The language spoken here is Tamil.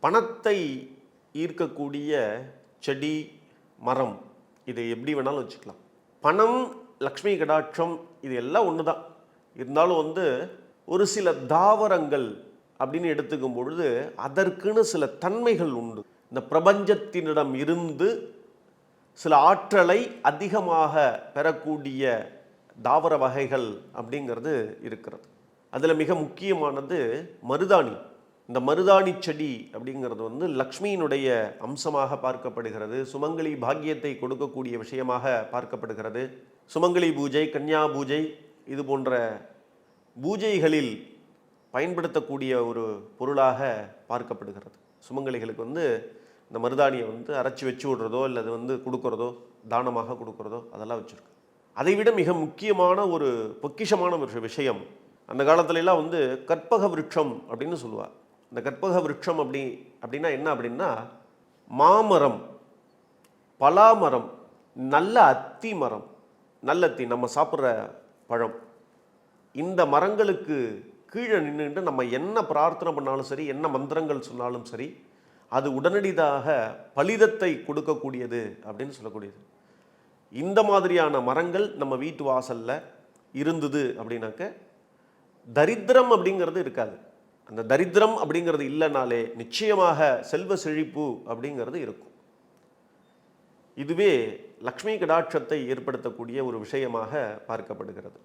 பணத்தை ஈர்க்கக்கூடிய செடி, மரம், இதை எப்படி வேணாலும் வச்சுக்கலாம். பணம், லக்ஷ்மி கடாட்சம் இது எல்லாம் ஒன்று தான். இருந்தாலும் ஒரு சில தாவரங்கள் அப்படின்னு எடுத்துக்கும் பொழுது அதற்குன்னு சில தன்மைகள் உண்டு. இந்த பிரபஞ்சத்தினிடம் இருந்து சில ஆற்றலை அதிகமாக பெறக்கூடிய தாவர வகைகள் அப்படிங்கிறது இருக்கிறது. அதில் மிக முக்கியமானது மருதாணி. இந்த மருதாணி செடி அப்படிங்கிறது லக்ஷ்மியினுடைய அம்சமாக பார்க்கப்படுகிறது. சுமங்கலி பாக்கியத்தை கொடுக்கக்கூடிய விஷயமாக பார்க்கப்படுகிறது. சுமங்கலி பூஜை, கன்யா பூஜை இது போன்ற பூஜைகளில் பயன்படுத்தக்கூடிய ஒரு பொருளாக பார்க்கப்படுகிறது. சுமங்கலிகளுக்கு இந்த மருதாணியை அரைச்சி வச்சு விடுறதோ இல்லை அது கொடுக்குறதோ, தானமாக கொடுக்குறதோ அதெல்லாம் வச்சுருக்கு. அதைவிட மிக முக்கியமான ஒரு பொக்கிஷமான ஒரு விஷயம், அந்த காலத்துலலாம் கற்பக விருட்சம் அப்படின்னு சொல்லுவாள். இந்த கற்பக விருட்சம் அப்படின்னா என்ன அப்படின்னா, மாமரம், பலாமரம், நல்ல அத்தி மரம், நல்லத்தி நம்ம சாப்பிட்ற பழம், இந்த மரங்களுக்கு கீழே நின்றுட்டு நம்ம என்ன பிரார்த்தனை பண்ணாலும் சரி, என்ன மந்திரங்கள் சொன்னாலும் சரி, அது உடனடியாக பலிதத்தை கொடுக்கக்கூடியது அப்படின்னு சொல்லக்கூடியது. இந்த மாதிரியான மரங்கள் நம்ம வீட்டு வாசலில் இருந்தது அப்படின்னாக்க தரித்திரம் அப்படிங்கிறது இருக்காது. அந்த தரித்திரம் அப்படிங்கிறது இல்லைனாலே நிச்சயமாக செல்வ செழிப்பு அப்படிங்கிறது இருக்கும். இதுவே லக்ஷ்மி கடாட்சத்தை ஏற்படுத்தக்கூடிய ஒரு விஷயமாக பார்க்கப்படுகிறது.